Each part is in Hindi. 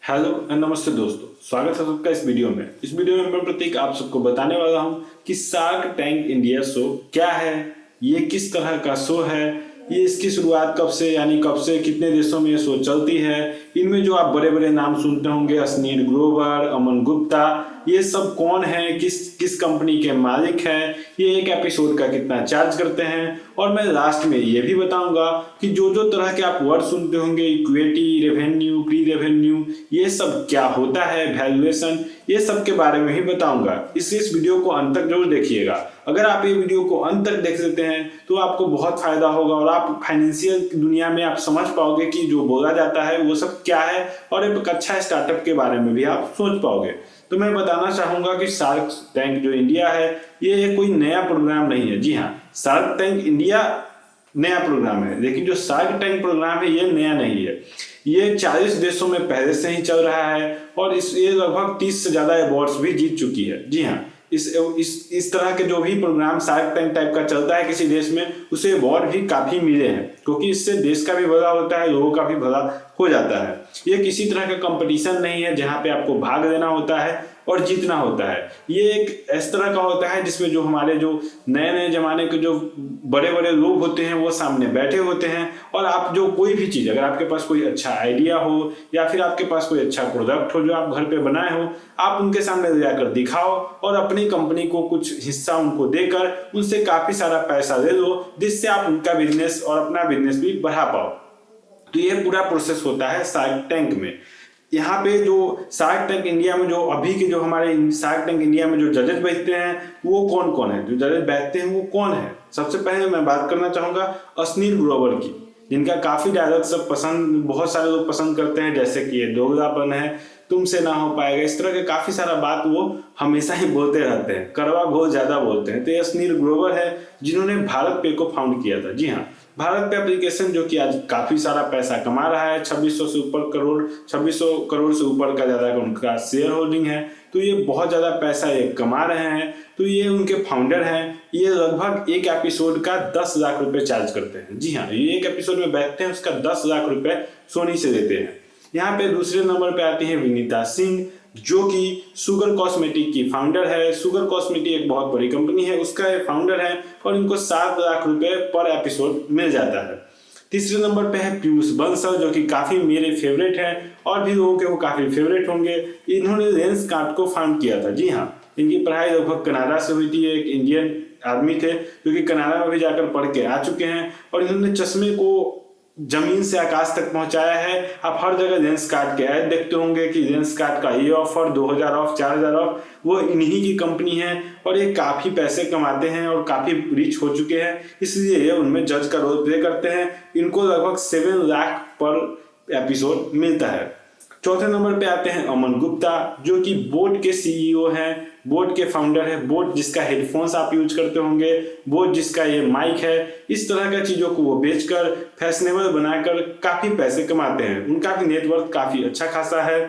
हेलो एंड नमस्ते दोस्तों, स्वागत है सबका इस वीडियो में। इस वीडियो में मैं प्रतीक आप सबको बताने वाला हूं कि शार्क टैंक इंडिया शो क्या है, ये किस तरह का शो है, ये इसकी शुरुआत कब से यानी कब से कितने देशों में ये शो चलती है, इनमें जो आप बड़े बड़े नाम सुनते होंगे अश्नीर ग्रोवर, अमन गुप्ता, ये सब कौन है, किस किस कंपनी के मालिक हैं, ये एक एपिसोड का कितना चार्ज करते हैं। और मैं लास्ट में ये भी बताऊंगा कि जो जो तरह के आप वर्ड सुनते होंगे, इक्विटी, रेवेन्यू, प्री रेवेन्यू, ये सब क्या होता है, वैल्यूएशन, ये सब के बारे में ही बताऊंगा। इसलिए इस वीडियो को अंत तक जरूर देखिएगा। अगर आप ये वीडियो को अंत तक देख लेते हैं तो आपको बहुत फायदा होगा और आप फाइनेंशियल दुनिया में आप समझ पाओगे कि जो बोला जाता है वो सब क्या है, और एक अच्छा स्टार्टअप के बारे में भी आप सोच पाओगे। तो मैं बताना चाहूंगा कि शार्क टैंक जो इंडिया है ये कोई नया प्रोग्राम नहीं है। जी हाँ, शार्क टैंक इंडिया नया प्रोग्राम है, लेकिन जो शार्क टैंक प्रोग्राम है ये नया नहीं है। ये 40 देशों में पहले से ही चल रहा है और ये लगभग 30 से ज्यादा अवार्ड्स भी जीत चुकी है। जी हाँ, इस तरह के जो भी प्रोग्राम शार्क टैंक टाइप का चलता है किसी देश में, उसे अवार्ड भी काफी मिले हैं, क्योंकि इससे देश का भी भला होता है, लोगों का भी भला हो जाता है। ये किसी तरह का कंपटीशन नहीं है जहां पे आपको भाग लेना होता है और जीतना होता है। ये एक इस तरह का होता है जिसमें जो हमारे जो नए नए जमाने के जो बड़े बड़े लोग होते हैं वो सामने बैठे होते हैं, और आप जो कोई भी चीज, अगर आपके पास कोई अच्छा आइडिया हो या फिर आपके पास कोई अच्छा प्रोडक्ट हो जो आप घर पे बनाए हो, आप उनके सामने ले जाकर दिखाओ और अपनी कंपनी को कुछ हिस्सा उनको देकर उनसे काफी सारा पैसा ले लो, जिससे आप उनका बिजनेस और अपना बिजनेस भी बढ़ा पाओ। तो ये पूरा प्रोसेस होता है शार्क टैंक में। यहाँ पे जो शार्क टैंक इंडिया में जो अभी के जो हमारे शार्क टैंक इंडिया में जो जजेस बैठते हैं वो कौन कौन है, जो जजेस बैठते हैं वो कौन है। सबसे पहले मैं बात करना चाहूंगा अश्नीर ग्रोवर की, जिनका काफी डायलॉग सब पसंद, बहुत सारे लोग पसंद करते हैं, जैसे कि ये दोगलापन है, तुमसे ना हो पाएगा, इस तरह के काफी सारा बात वो हमेशा ही बोलते रहते हैं, कड़वा बहुत ज्यादा बोलते हैं। तो ये अश्नीर ग्रोवर है जिन्होंने भारत पे को फाउंड किया था। जी हाँ, भारत पे एप्लीकेशन जो कि आज काफी सारा पैसा कमा रहा है, 2600 से ऊपर करोड़, 2600 करोड़ से ऊपर का ज्यादा उनका शेयर होल्डिंग है। तो ये बहुत ज्यादा पैसा ये कमा रहे हैं। तो ये उनके फाउंडर हैं। ये लगभग एक एपिसोड का 10 लाख रुपए चार्ज करते हैं। जी हाँ, ये एक एपिसोड में बैठते हैं, उसका 10 लाख रुपए सोनी से देते हैं। यहाँ पे दूसरे नंबर पे आती है विनीता सिंह, जो कि शुगर कॉस्मेटिक की फाउंडर है। शुगर कॉस्मेटिक एक बहुत बड़ी कंपनी है, उसका ये फाउंडर है और इनको 7 लाख रुपए पर एपिसोड मिल जाता है। तीसरे नंबर पे है पीयूष बंसल, जो कि काफी मेरे फेवरेट हैं और भी लोगों के वो काफी फेवरेट होंगे। इन्होंने लेंसकार्ट को फाउंड किया था। जी हाँ, इनकी पढ़ाई लगभग कनाडा से हुई थी। एक इंडियन आदमी थे जो कि कनाडा में भी जाकर पढ़ के आ चुके हैं और इन्होंने चश्मे को जमीन से आकाश तक पहुंचाया है। आप हर जगह लेंसकार्ट के ऐड देखते होंगे कि लेंसकार्ट का ये ऑफर, 2000 ऑफ, 4000 ऑफ, वो इन्हीं की कंपनी है और ये काफी पैसे कमाते हैं और काफी रिच हो चुके हैं, इसलिए ये उनमें जज का रोल प्ले करते हैं। इनको लगभग 7 लाख पर एपिसोड मिलता है। चौथे नंबर पे आते हैं अमन गुप्ता, जो कि बोट के सीईओ हैं, बोट के फाउंडर है। बोट जिसका हेडफोन्स आप यूज करते होंगे, बोट जिसका ये माइक है, इस तरह का चीजों को वो बेचकर फैशनेबल बनाकर काफी पैसे कमाते हैं। उनका भी नेटवर्क काफी अच्छा खासा है।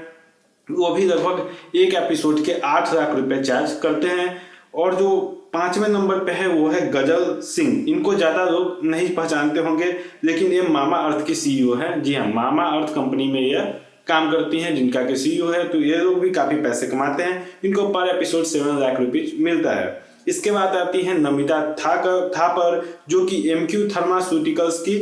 वो भी लगभग एक एपिसोड के 8 लाख रुपए चार्ज करते हैं। और जो 5वें नंबर पे है वो है गजल सिंह। इनको ज्यादा लोग नहीं पहचानते होंगे, लेकिन ये मामा अर्थ की सीईओ है। जी हाँ, मामा अर्थ कंपनी में ये काम करती हैं, जिनका के सीईओ है। तो ये लोग भी काफी पैसे कमाते हैं। इनको पर एपिसोड 7 लाख रुपीज मिलता है। इसके बाद आती है नमिता थापर, जो कि एमक्यू फार्मास्यूटिकल्स की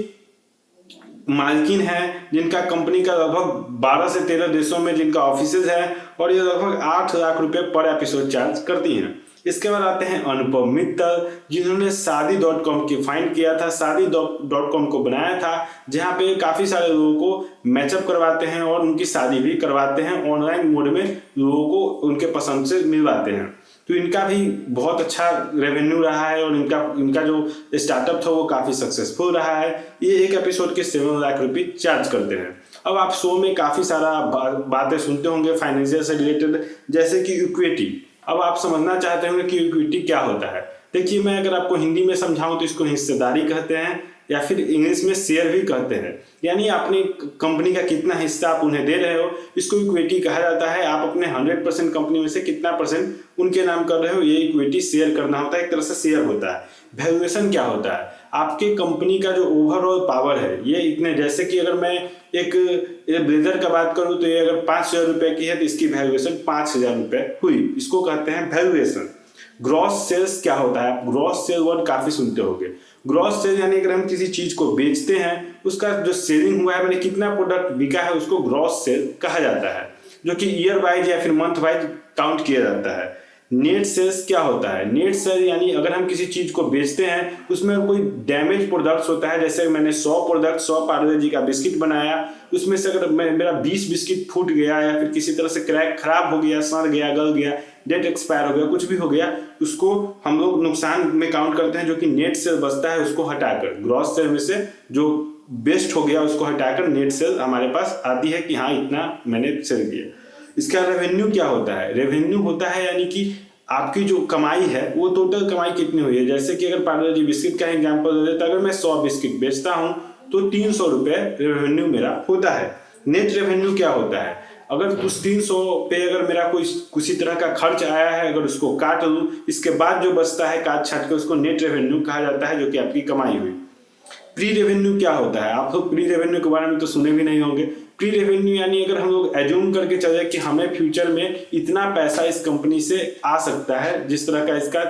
मालकिन है, जिनका कंपनी का लगभग 12 से 13 देशों में जिनका ऑफिसेज है, और ये लगभग 8 लाख रुपए पर एपिसोड चार्ज करती हैं। इसके बाद आते हैं अनुपम मित्तल, जिन्होंने शादी.com की फाइंड किया था, शादी.com को बनाया था, जहां पे काफी सारे लोगों को मैचअप करवाते हैं और उनकी शादी भी करवाते हैं, ऑनलाइन मोड में लोगों को उनके पसंद से मिलवाते हैं। तो इनका भी बहुत अच्छा रेवेन्यू रहा है और इनका जो स्टार्टअप था वो काफी सक्सेसफुल रहा है। ये एक एपिसोड के 7 लाख रुपए चार्ज करते हैं। अब आप शो में काफी सारा बातें सुनते होंगे फाइनेंशियल से रिलेटेड, जैसे कि इक्विटी। अब आप समझना चाहते होंगे कि इक्विटी क्या होता है। देखिए, मैं अगर आपको हिंदी में समझाऊं तो इसको हिस्सेदारी कहते हैं, या फिर इंग्लिश में शेयर भी कहते हैं। यानी अपनी कंपनी का कितना हिस्सा आप उन्हें दे रहे हो, इसको इक्विटी कहा जाता है। आप अपने 100% कंपनी में से कितना % उनके नाम कर रहे हो, ये इक्विटी शेयर करना होता है, एक तरह से शेयर होता है। वैल्यूएशन क्या होता है, आपके कंपनी का जो ओवरऑल पावर है ये इतने, जैसे कि अगर मैं एक ब्लेजर का बात करूं तो ये अगर 5,000 रुपए की है तो इसकी वैल्यूएशन 5,000 रुपए हुई, इसको कहते हैं वैल्यूएशन। ग्रॉस सेल्स क्या होता है, आप ग्रॉस सेल वर्ड काफी सुनते होंगे। ग्रॉस सेल यानी अगर हम किसी चीज को बेचते हैं उसका जो सेलिंग हुआ है, मैंने कितना प्रोडक्ट बिका है, उसको ग्रॉस सेल कहा जाता है, जो कि ईयर वाइज या फिर मंथ वाइज काउंट किया जाता है। नेट सेल्स क्या होता है, नेट सेल यानी अगर हम किसी चीज को बेचते हैं उसमें कोई डैमेज प्रोडक्ट्स होता है, जैसे मैंने 100 पार्ले जी का बिस्किट बनाया, उसमें से अगर मेरा 20 बिस्किट फूट गया या फिर किसी तरह से क्रैक खराब हो गया, सड़ गया, गल गया, डेट एक्सपायर हो गया, कुछ भी हो गया, उसको हम लोग नुकसान में काउंट करते हैं, जो कि नेट सेल बचता है उसको हटाकर, ग्रॉस सेल में से जो बेस्ट हो गया उसको हटाकर नेट सेल हमारे पास आती है कि हाँ इतना मैंने सेल किया। इसका रेवेन्यू क्या होता है, रेवेन्यू होता है यानी कि आपकी जो कमाई है वो टोटल कमाई कितनी हुई है। जैसे कि अगर पार्ले जी बिस्किट का एग्जांपल दे देता, अगर मैं 100 बिस्किट बेचता हूं तो 300 रुपए रेवेन्यू मेरा होता है। नेट रेवेन्यू क्या होता है, अगर उस 300 पे अगर मेरा कोई किसी तरह का खर्च आया है, अगर उसको काट लूं, इसके बाद जो बचता है काट छाट के, उसको नेट रेवेन्यू कहा जाता है, जो कि आपकी कमाई हुई। प्री रेवेन्यू क्या होता है, आप लोग प्री रेवेन्यू के बारे में तो सुने भी नहीं होंगे। प्री रेवेन्यू यानी अगर हम लोग एज्यूम करके चले कि हमें फ्यूचर में इतना पैसा इस कंपनी से आ सकता है, जिस तरह का इसका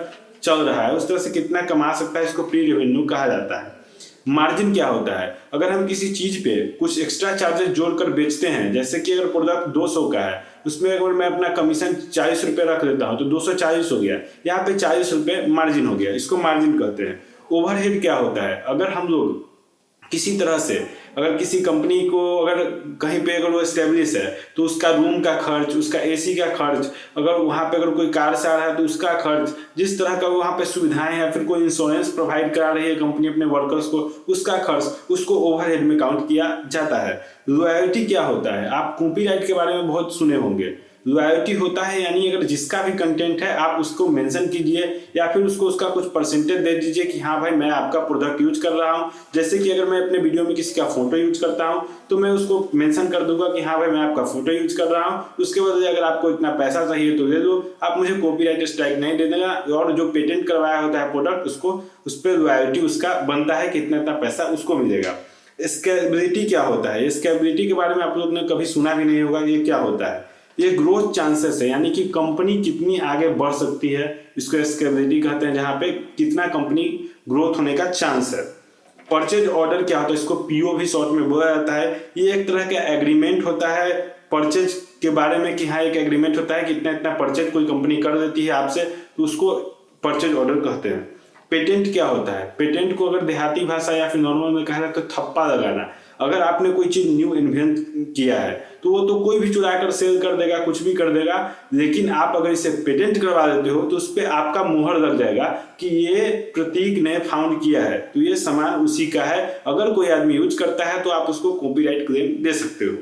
चल रहा है उस तरह से कितना कमा सकता है, इसको प्री रेवेन्यू कहा जाता है। मार्जिन क्या होता है, अगर हम किसी चीज पे कुछ एक्स्ट्रा चार्जेस जोड़कर बेचते हैं, जैसे कि अगर प्रोडक्ट 200 का है, उसमें अगर मैं अपना कमीशन 40 रुपए रख देता हूं तो 240 हो गया, यहाँ पे 40 रुपए मार्जिन हो गया, इसको मार्जिन कहते हैं। ओवरहेड क्या होता है, अगर हम लोग किसी तरह से अगर किसी कंपनी को अगर कहीं पे अगर वो एस्टेब्लिश है तो उसका रूम का खर्च, उसका एसी का खर्च, अगर वहाँ पे अगर कोई कार से आ रहा है तो उसका खर्च, जिस तरह का वहाँ पे सुविधाएं हैं, फिर कोई इंश्योरेंस प्रोवाइड करा रही है कंपनी अपने वर्कर्स को, उसका खर्च, उसको ओवरहेड में काउंट किया जाता है। रॉयल्टी क्या होता है, आप कॉपीराइट के बारे में बहुत सुने होंगे। रॉयल्टी होता है यानी अगर जिसका भी कंटेंट है आप उसको मेंशन कीजिए या फिर उसको उसका कुछ परसेंटेज दे दीजिए कि हाँ भाई मैं आपका प्रोडक्ट यूज कर रहा हूँ। जैसे कि अगर मैं अपने वीडियो में किसी का फोटो यूज करता हूँ तो मैं उसको मेंशन कर दूंगा कि हाँ भाई मैं आपका फोटो यूज कर रहा हूँ, उसके बदले अगर आपको इतना पैसा चाहिए तो दे दो, आप मुझे कॉपीराइट स्ट्राइक नहीं दे देगा। और जो पेटेंट करवाया होता है प्रोडक्ट, उसको उस पर रॉयल्टी उसका बनता है कि इतना इतना पैसा उसको मिलेगा। स्केलेबिलिटी क्या होता है, स्केलेबिलिटी के बारे में आप लोग ने कभी सुना भी नहीं होगा, ये क्या होता है, ये ग्रोथ चांसेस है, यानी कि कंपनी कितनी आगे बढ़ सकती है, इसको स्केलेबिलिटी कहते हैं, जहां पे कितना कंपनी ग्रोथ होने का चांस है। परचेज ऑर्डर क्या होता है, इसको पीओ भी शॉर्ट में बोला जाता है। ये एक तरह का एग्रीमेंट होता है परचेज के बारे में कि हाँ एक एग्रीमेंट होता है कि इतना इतना परचेज कोई कंपनी कर देती है आपसे, तो उसको परचेज ऑर्डर कहते हैं। पेटेंट क्या होता है, पेटेंट को अगर देहाती भाषा या फिर नॉर्मल में कहना तो थप्पा लगाना। अगर आपने कोई चीज न्यू इन्वेंट किया है तो वो तो कोई भी चुरा कर सेल कर देगा, कुछ भी कर देगा, लेकिन आप अगर इसे पेटेंट करवा देते हो तो उस पर आपका मुहर लग जाएगा कि ये प्रतीक ने फाउंड किया है, तो ये सामान उसी का है। अगर कोई आदमी यूज करता है तो आप उसको कॉपीराइट क्लेम दे सकते हो।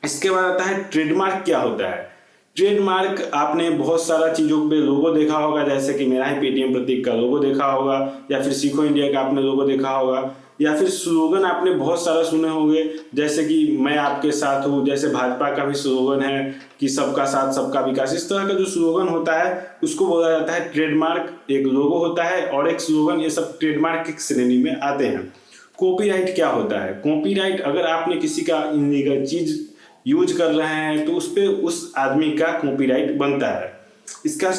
इसके बाद आता है ट्रेडमार्क क्या होता है। ट्रेडमार्क आपने बहुत सारा चीजों पे लोगो देखा होगा, जैसे कि मेरा ही पेटीएम प्रतीक का लोगो देखा होगा, या फिर सीखो इंडिया का आपने लोगो देखा होगा, या फिर स्लोगन आपने बहुत सारा सुने होंगे, जैसे कि मैं आपके साथ हूँ, जैसे भाजपा का भी स्लोगन है कि सबका साथ सबका विकास। इस तरह का जो स्लोगन होता है उसको बोला जाता है ट्रेडमार्क। एक लोगो होता है और एक स्लोगन, ये सब ट्रेडमार्क की श्रेणी में आते हैं। कॉपीराइट क्या होता है, कॉपीराइट अगर आपने किसी का इलीगल चीज यूज कर रहे हैं तो उस पे उस आदमी का कॉपीराइट बनता है। इसका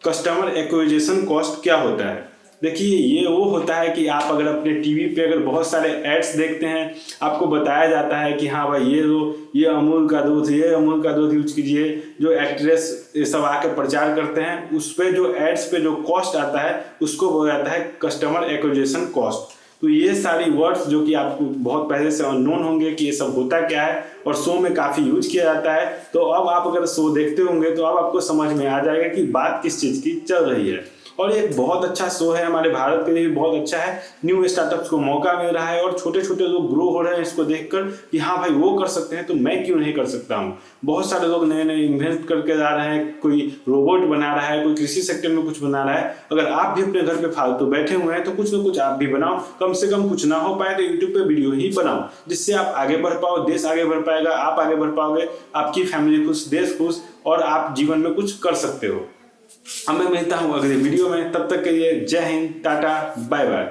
कस्टमर एक्विजिशन कॉस्ट क्या होता है, देखिए ये वो होता है कि आप अगर अपने टीवी पे अगर बहुत सारे एड्स देखते हैं, आपको बताया जाता है कि हाँ भाई ये लो, ये अमूल का दूध, ये अमूल का दूध यूज कीजिए, जो एक्ट्रेस ये सब आके प्रचार करते हैं, उस पे जो एड्स पे जो कॉस्ट आता है उसको बोला जाता है कस्टमर एक्विजिशन कॉस्ट। तो ये सारी वर्ड्स जो कि आपको बहुत पहले से अननोन होंगे कि ये सब होता क्या है और शो में काफी यूज किया जाता है, तो अब आप अगर शो देखते होंगे तो अब आपको समझ में आ जाएगा कि बात किस चीज की चल रही है। और ये बहुत अच्छा शो है, हमारे भारत के लिए भी बहुत अच्छा है। न्यू स्टार्टअप्स को मौका मिल रहा है और छोटे छोटे लोग ग्रो हो रहे हैं इसको देखकर कि हाँ भाई वो कर सकते हैं तो मैं क्यों नहीं कर सकता हूँ। बहुत सारे लोग नए नए इन्वेस्ट करके जा रहे हैं, कोई रोबोट बना रहा है, कोई कृषि सेक्टर में कुछ बना रहा है। अगर आप भी अपने घर पे फालतू बैठे हुए हैं तो कुछ ना कुछ आप भी बनाओ, कम से कम कुछ ना हो पाए तो यूट्यूब पे वीडियो ही बनाओ, जिससे आप आगे बढ़ पाओ, देश आगे बढ़ पाएगा, आप आगे बढ़ पाओगे, आपकी फैमिली खुश, देश खुश, और आप जीवन में कुछ कर सकते हो। अब मैं मिलता हूँ अगले वीडियो में, तब तक के लिए जय हिंद, टाटा, बाय बाय।